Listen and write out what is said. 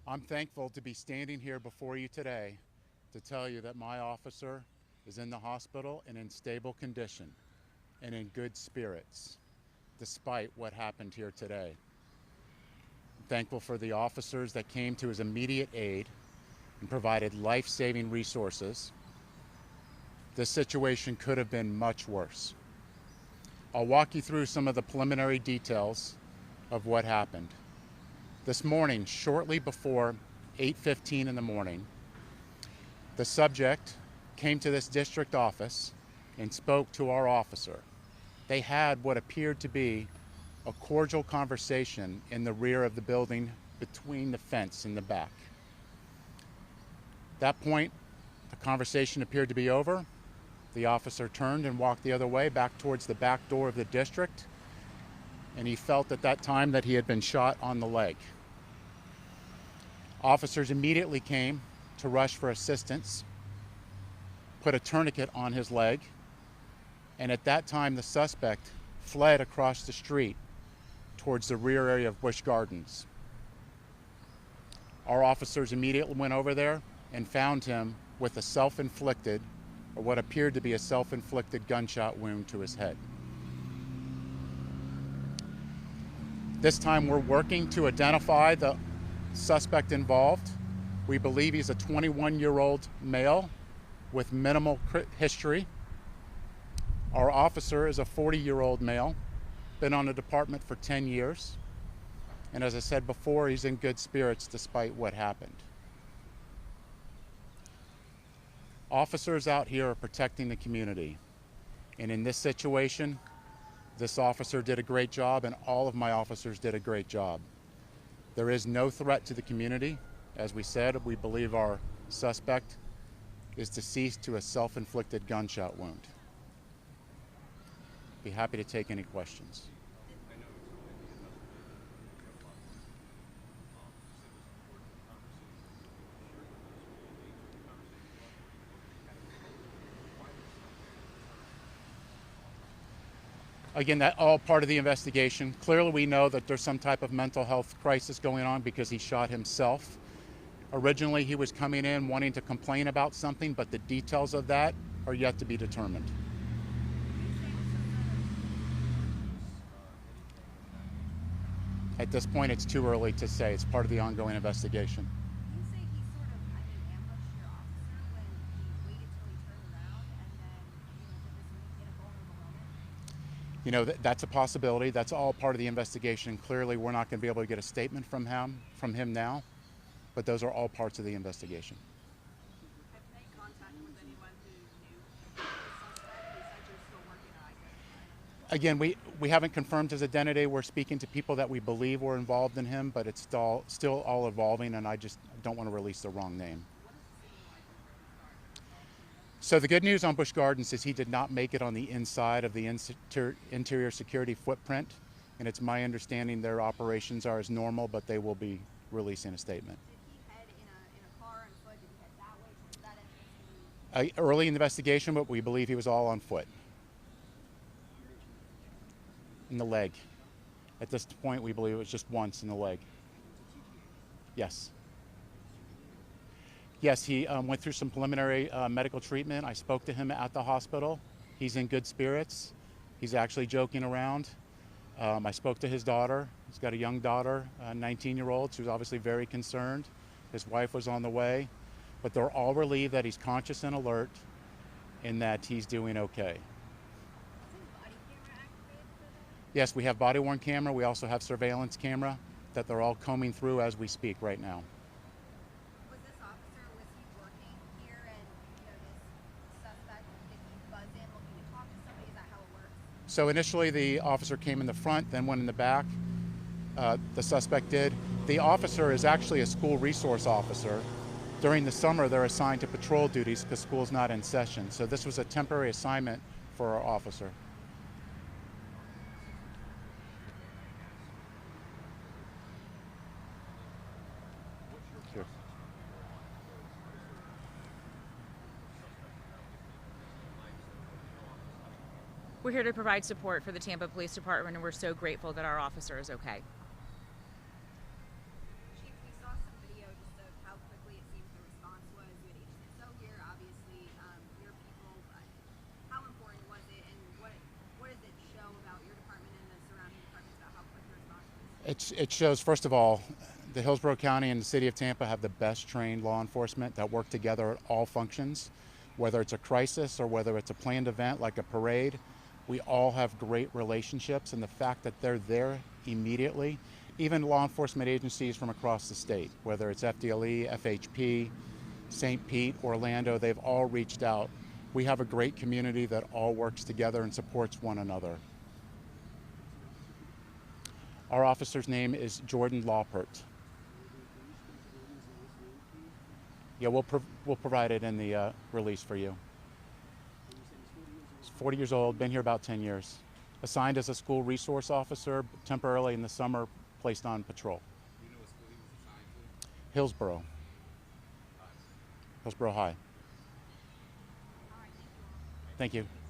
I'm thankful to be standing here before you today to tell you that my officer is in the hospital and in stable condition and in good spirits, despite what happened here today. I'm thankful for the officers that came to his immediate aid and provided life-saving resources. This situation could have been much worse. I'll walk you through some of the preliminary details of what happened. This morning, shortly before 8:15 in the morning, the subject came to this district office and spoke to our officer. They had what appeared to be a cordial conversation in the rear of the building between the fence in the back. At that point, the conversation appeared to be over. The officer turned and walked the other way, back towards the back door of the district, and he felt at that time that he had been shot on the leg. Officers immediately came to rush for assistance, put a tourniquet on his leg, and at that time the suspect fled across the street towards the rear area of Busch Gardens. Our officers immediately went over there and found him with a self-inflicted, or what appeared to be a self-inflicted gunshot wound to his head. This time we're working to identify the suspect involved. We believe he's a 21-year-old male with minimal history. Our officer is a 40-year-old male, been on the department for 10 years. And as I said before, he's in good spirits despite what happened. Officers out here are protecting the community. And in this situation, this officer did a great job, and all of my officers did a great job. There is no threat to the community. As we said, we believe our suspect is deceased to a self-inflicted gunshot wound. Be happy to take any questions. Again, that's all part of the investigation. Clearly, we know that there's some type of mental health crisis going on because he shot himself. Originally, he was coming in wanting to complain about something, but the details of that are yet to be determined. At this point, it's too early to say. It's part of the ongoing investigation. You say he sort of, ambushed your officer when he waited till he turned around and then, did this in a vulnerable moment? You know, that's a possibility. That's all part of the investigation. Clearly, we're not going to be able to get a statement from him now, but those are all parts of the investigation. Have you made contact with anyone who knew the suspect? You said you're still working on identifying him. Again, we haven't confirmed his identity. We're speaking to people that we believe were involved in him, but it's still all evolving, and I just don't want to release the wrong name. What is the scene like in Busch Gardens? So the good news on Busch Gardens is he did not make it on the inside of the interior security footprint, and it's my understanding their operations are as normal, but they will be releasing a statement. Did he head in a car on foot? Did he head that way towards that entrance? Early investigation, but we believe he was all on foot. In the leg. At this point, we believe it was just once in the leg. Yes. Yes, he went through some preliminary medical treatment. I spoke to him at the hospital. He's in good spirits. He's actually joking around. I spoke to his daughter. He's got a young daughter, a 19-year-old. She was obviously very concerned. His wife was on the way. But they're all relieved that he's conscious and alert and that he's doing okay. Yes, we have body-worn camera. We also have surveillance camera that they're all combing through as we speak right now. Was this officer, was he working here and, this suspect, did he buzz in looking to talk to somebody? Is that how it works? So initially the officer came in the front, then went in the back. The suspect did. The officer is actually a school resource officer. During the summer, they're assigned to patrol duties because school's not in session. So this was a temporary assignment for our officer. Sure. We're here to provide support for the Tampa Police Department, and we're so grateful that our officer is okay. Chief, we saw some video It shows, first of all, the Hillsborough County and the City of Tampa have the best trained law enforcement that work together at all functions, whether it's a crisis or whether it's a planned event like a parade. We all have great relationships, and the fact that they're there immediately, even law enforcement agencies from across the state, whether it's FDLE, FHP, St. Pete, Orlando, they've all reached out. We have a great community that all works together and supports one another. Our officer's name is Jordan Lawpert. Yeah, we'll provide it in the release for you. He's 40 years old, been here about 10 years. Assigned as a school resource officer, temporarily in the summer, placed on patrol. Do you know what school he was assigned to? Hillsborough. Hillsborough High. All right, thank you all. Thank you.